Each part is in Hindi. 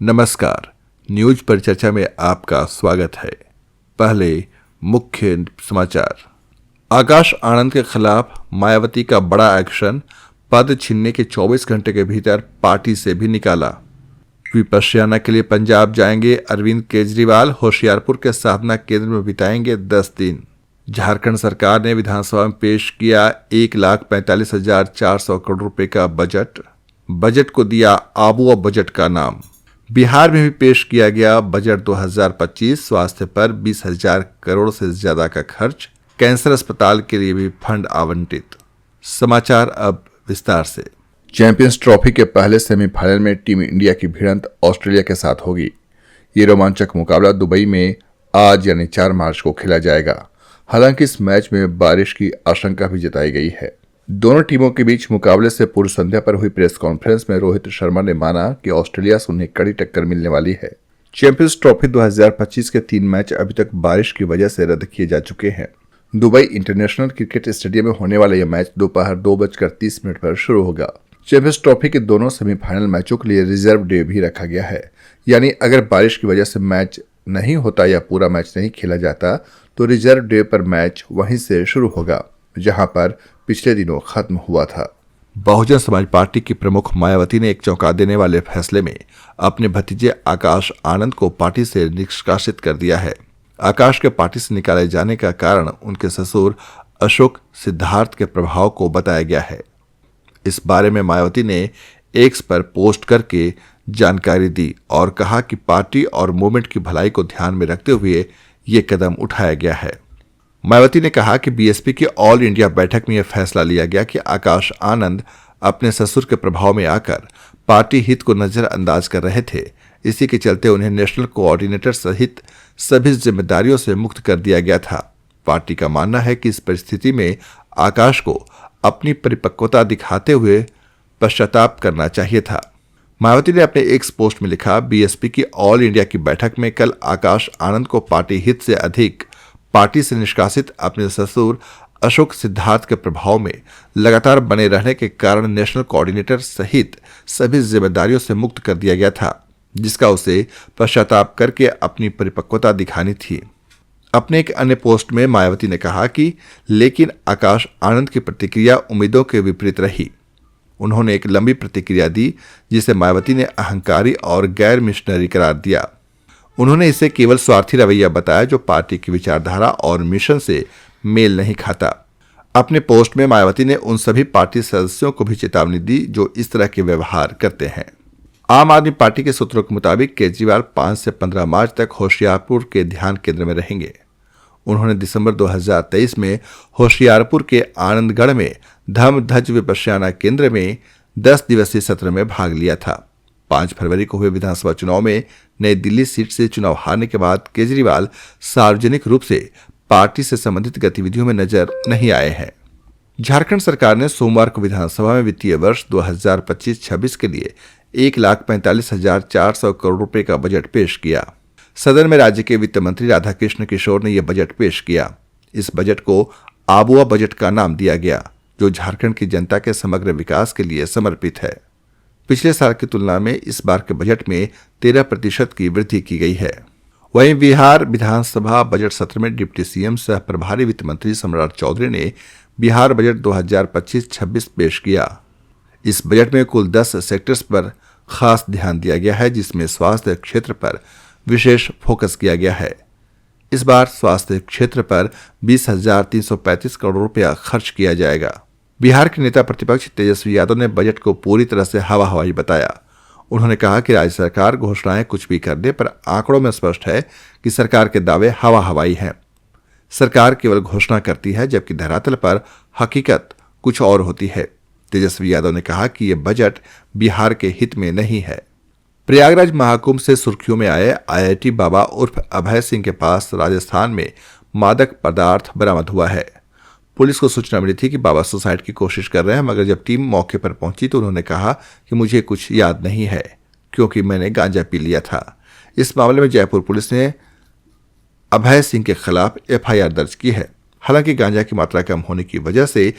नमस्कार। न्यूज परिचर्चा में आपका स्वागत है। पहले मुख्य समाचार। आकाश आनंद के खिलाफ मायावती का बड़ा एक्शन, पद छीनने के 24 घंटे के भीतर पार्टी से भी निकाला। विपश्यना के लिए पंजाब जाएंगे अरविंद केजरीवाल, होशियारपुर के साधना केंद्र में बिताएंगे 10 दिन। झारखंड सरकार ने विधानसभा में पेश किया 1,45,400 करोड़ रुपए का बजट को दिया आबुआ बजट का नाम। बिहार में भी पेश किया गया बजट 2025। स्वास्थ्य पर 20,000 करोड़ से ज्यादा का खर्च, कैंसर अस्पताल के लिए भी फंड आवंटित। समाचार अब विस्तार से। चैंपियंस ट्रॉफी के पहले सेमीफाइनल में टीम इंडिया की भिड़ंत ऑस्ट्रेलिया के साथ होगी। ये रोमांचक मुकाबला दुबई में आज यानी 4 मार्च को खेला जाएगा। हालांकि इस मैच में बारिश की आशंका भी जताई गई है। दोनों टीमों के बीच मुकाबले से पूर्व संध्या पर हुई प्रेस कॉन्फ्रेंस में रोहित शर्मा ने माना कि ऑस्ट्रेलिया से उन्हें कड़ी टक्कर मिलने वाली है। चैंपियंस ट्रॉफी 2025 के 3 मैच अभी तक बारिश की वजह से रद्द किए जा चुके हैं। दुबई इंटरनेशनल क्रिकेट स्टेडियम में होने वाला यह मैच दोपहर 2:30 पर शुरू होगा। चैंपियंस ट्रॉफी के दोनों सेमीफाइनल मैचों के लिए रिजर्व डे भी रखा गया है, यानी अगर बारिश की वजह से मैच नहीं होता या पूरा मैच नहीं खेला जाता तो रिजर्व डे पर मैच वहीं से शुरू होगा जहां पर पिछले दिनों खत्म हुआ था। बहुजन समाज पार्टी की प्रमुख मायावती ने एक चौंका देने वाले फैसले में अपने भतीजे आकाश आनंद को पार्टी से निष्कासित कर दिया है। आकाश के पार्टी से निकाले जाने का कारण उनके ससुर अशोक सिद्धार्थ के प्रभाव को बताया गया है। इस बारे में मायावती ने एक्स पर पोस्ट करके जानकारी दी और कहा कि पार्टी और मूवमेंट की भलाई को ध्यान में रखते हुए ये कदम उठाया गया है। मायावती ने कहा कि बीएसपी की ऑल इंडिया बैठक में यह फैसला लिया गया कि आकाश आनंद अपने ससुर के प्रभाव में आकर पार्टी हित को नजरअंदाज कर रहे थे। इसी के चलते उन्हें नेशनल कोऑर्डिनेटर सहित सभी जिम्मेदारियों से मुक्त कर दिया गया था। पार्टी का मानना है कि इस परिस्थिति में आकाश को अपनी परिपक्वता दिखाते हुए पश्चाताप करना चाहिए था। मायावती ने अपने एक्स पोस्ट में लिखा, बीएसपी की ऑल इंडिया की बैठक में कल आकाश आनंद को पार्टी हित से अधिक पार्टी से निष्कासित अपने ससुर अशोक सिद्धार्थ के प्रभाव में लगातार बने रहने के कारण नेशनल कोऑर्डिनेटर सहित सभी जिम्मेदारियों से मुक्त कर दिया गया था, जिसका उसे पश्चाताप करके अपनी परिपक्वता दिखानी थी। अपने एक अन्य पोस्ट में मायावती ने कहा कि लेकिन आकाश आनंद की प्रतिक्रिया उम्मीदों के विपरीत रही। उन्होंने एक लंबी प्रतिक्रिया दी जिसे मायावती ने अहंकारी और गैर मिशनरी करार दिया। उन्होंने इसे केवल स्वार्थी रवैया बताया जो पार्टी की विचारधारा और मिशन से मेल नहीं खाता। अपने पोस्ट में मायावती ने उन सभी पार्टी सदस्यों को भी चेतावनी दी जो इस तरह के व्यवहार करते हैं। आम आदमी पार्टी के सूत्रों के मुताबिक केजरीवाल 5 से 15 मार्च तक होशियारपुर के ध्यान केंद्र में रहेंगे। उन्होंने दिसंबर 2023 में होशियारपुर के आनंदगढ़ में धम्म ध्वज विपश्यना केंद्र में 10 दिवसीय सत्र में भाग लिया था। 5 फरवरी को हुए विधानसभा चुनाव में नई दिल्ली सीट से चुनाव हारने के बाद केजरीवाल सार्वजनिक रूप से पार्टी से संबंधित गतिविधियों में नजर नहीं आए हैं। झारखंड सरकार ने सोमवार को विधानसभा में वित्तीय वर्ष 2025-26 के लिए 1,45,400 करोड़ रुपए का बजट पेश किया। सदन में राज्य के वित्त मंत्री राधाकृष्ण किशोर ने यह बजट पेश किया। इस बजट को आबुआ बजट का नाम दिया गया, जो झारखंड की जनता के समग्र विकास के लिए समर्पित है। पिछले साल की तुलना में इस बार के बजट में 13% की वृद्धि की गई है। वहीं बिहार विधानसभा बजट सत्र में डिप्टी सीएम सह प्रभारी वित्त मंत्री सम्राट चौधरी ने बिहार बजट 2025-26 पेश किया। इस बजट में कुल 10 सेक्टर्स पर खास ध्यान दिया गया है, जिसमें स्वास्थ्य क्षेत्र पर विशेष फोकस किया गया है। इस बार स्वास्थ्य क्षेत्र पर 20,335 करोड़ रुपया खर्च किया जाएगा। बिहार के नेता प्रतिपक्ष तेजस्वी यादव ने बजट को पूरी तरह से हवा हवाई बताया। उन्होंने कहा कि राज्य सरकार घोषणाएं कुछ भी कर दे, पर आंकड़ों में स्पष्ट है कि सरकार के दावे हवा हवाई हैं। सरकार केवल घोषणा करती है, जबकि धरातल पर हकीकत कुछ और होती है। तेजस्वी यादव ने कहा कि यह बजट बिहार के हित में नहीं है। प्रयागराज महाकुंभ से सुर्खियों में आए आईआईटी बाबा उर्फ अभय सिंह के पास राजस्थान में मादक पदार्थ बरामद हुआ है। पुलिस को सूचना मिली थी कि बाबा सुसाइड की कोशिश कर रहे हैं, मगर जब टीम मौके पर पहुंची तो उन्होंने कहा कि मुझे कुछ याद नहीं है क्योंकि मैंने गांजा पी लिया था। इस मामले में जयपुर पुलिस ने अभय सिंह के खिलाफ एफआईआर दर्ज की है। हालांकि गांजा की मात्रा कम होने की वजह से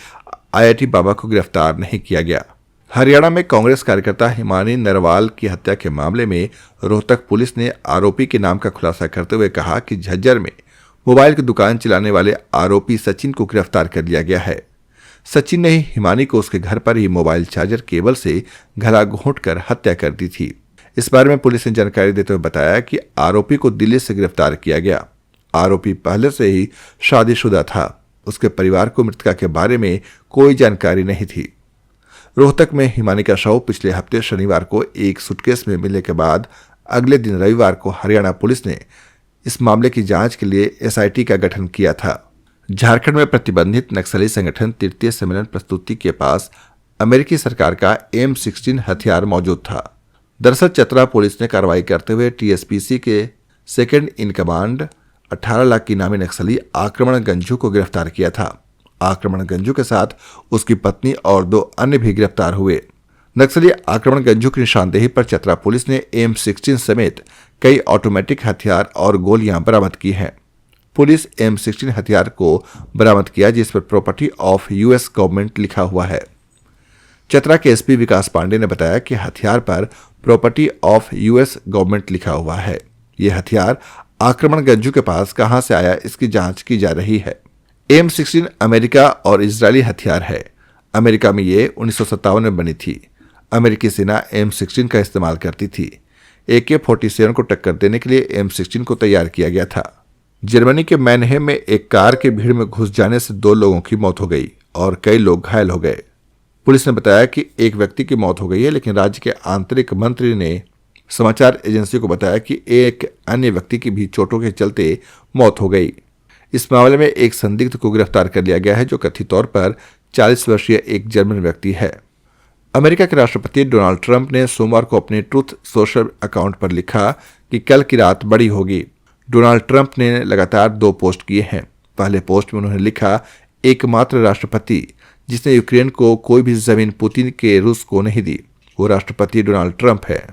आईआईटी बाबा को गिरफ्तार नहीं किया गया। हरियाणा में कांग्रेस कार्यकर्ता हिमानी नरवाल की हत्या के मामले में रोहतक पुलिस ने आरोपी के नाम का खुलासा करते हुए कहा कि झज्जर में मोबाइल की दुकान चलाने वाले आरोपी सचिन को गिरफ्तार कर लिया गया है। सचिन ने ही हिमानी को उसके घर पर ही मोबाइल चार्जर केबल से गला घोंटकर हत्या कर दी थी। इस बारे में पुलिस ने जानकारी देते हुए बताया कि आरोपी को दिल्ली से गिरफ्तार किया गया। आरोपी पहले से ही शादीशुदा था। उसके परिवार को मृतका के बारे में कोई जानकारी नहीं थी। रोहतक में हिमानी का शव पिछले हफ्ते शनिवार को एक सूटकेस में मिलने के बाद अगले दिन रविवार को हरियाणा पुलिस ने इस मामले की जांच के लिए एसआईटी का गठन किया था। झारखंड में प्रतिबंधित नक्सली संगठन तृतीय सम्मेलन प्रस्तुति के पास अमेरिकी सरकार का M16 हथियार मौजूद था। दरअसल चतरा पुलिस ने कार्रवाई करते हुए टीएसपीसी के सेकंड इन कमांड 18 लाख की नामी नक्सली आक्रमण गंजू को गिरफ्तार किया था। आक्रमण गंजू के साथ उसकी पत्नी और 2 अन्य भी गिरफ्तार हुए। नक्सली आक्रमण गंजू की निशानदेही पर चतरा पुलिस ने M16 समेत कई ऑटोमेटिक हथियार और गोलियां बरामद की हैं। पुलिस M16 हथियार को बरामद किया जिस पर प्रॉपर्टी ऑफ यूएस गवर्नमेंट लिखा हुआ है। चतरा के एसपी विकास पांडे ने बताया कि हथियार पर प्रॉपर्टी ऑफ यूएस गवर्नमेंट लिखा हुआ है। यह हथियार आक्रमण गंजू के पास कहां से आया इसकी जांच की जा रही है। M16 अमेरिका और इजरायली हथियार है। अमेरिका में ये 1957 में बनी थी। अमेरिकी सेना M16 का इस्तेमाल करती थी। AK-47 को टक्कर देने के लिए M16 को तैयार किया गया था। जर्मनी के मैनहेम में एक कार के भीड़ में घुस जाने से 2 लोगों की मौत हो गई और कई लोग घायल हो गए। पुलिस ने बताया कि एक व्यक्ति की मौत हो गई है, लेकिन राज्य के आंतरिक मंत्री ने समाचार एजेंसी को बताया कि एक अन्य व्यक्ति की भी चोटों के चलते मौत हो गई। इस मामले में एक संदिग्ध को गिरफ्तार कर लिया गया है जो कथित तौर पर 40 वर्षीय एक जर्मन व्यक्ति है। अमेरिका के राष्ट्रपति डोनाल्ड ट्रंप ने सोमवार को अपने ट्रूथ सोशल अकाउंट पर लिखा कि कल की रात बड़ी होगी। डोनाल्ड ट्रंप ने लगातार 2 पोस्ट किए हैं। पहले पोस्ट में उन्होंने लिखा, एकमात्र राष्ट्रपति जिसने यूक्रेन को कोई भी जमीन पुतिन के रूस को नहीं दी वो राष्ट्रपति डोनाल्ड ट्रंप है।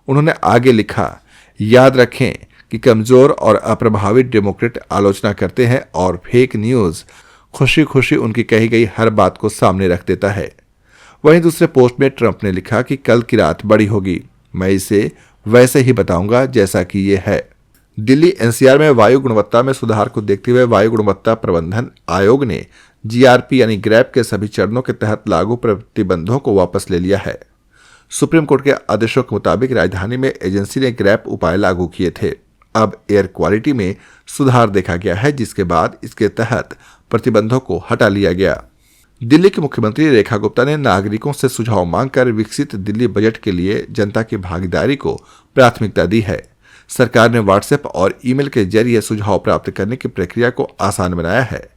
उन्होंने आगे लिखा, याद रखें कि कमजोर और अप्रभावित डेमोक्रेट आलोचना करते हैं और फेक न्यूज खुशी खुशी उनकी कही गई हर बात को सामने रख देता है। वहीं दूसरे पोस्ट में ट्रंप ने लिखा कि कल की रात बड़ी होगी, मैं इसे वैसे ही बताऊंगा जैसा कि ये है। दिल्ली एनसीआर में वायु गुणवत्ता में सुधार को देखते हुए वायु गुणवत्ता प्रबंधन आयोग ने जीआरपी यानी ग्रैप के सभी चरणों के तहत लागू प्रतिबंधों को वापस ले लिया है। सुप्रीम कोर्ट के आदेशों के मुताबिक राजधानी में एजेंसी ने ग्रैप उपाय लागू किए थे। अब एयर क्वालिटी में सुधार देखा गया है, जिसके बाद इसके तहत प्रतिबंधों को हटा लिया गया। दिल्ली की मुख्यमंत्री रेखा गुप्ता ने नागरिकों से सुझाव मांगकर विकसित दिल्ली बजट के लिए जनता की भागीदारी को प्राथमिकता दी है। सरकार ने व्हाट्सएप और ईमेल के जरिए सुझाव प्राप्त करने की प्रक्रिया को आसान बनाया है।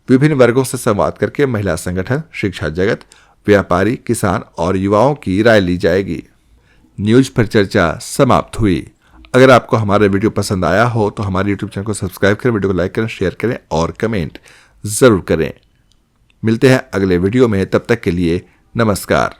विभिन्न वर्गों से संवाद करके महिला संगठन, शिक्षा जगत, व्यापारी, किसान और युवाओं की राय ली जाएगी। न्यूज पर चर्चा समाप्त हुई। अगर आपको हमारा वीडियो पसंद आया हो तो हमारे यूट्यूब चैनल को सब्सक्राइब करें, वीडियो को लाइक करें, शेयर करें और कमेंट जरूर करें। मिलते हैं अगले वीडियो में, तब तक के लिए नमस्कार।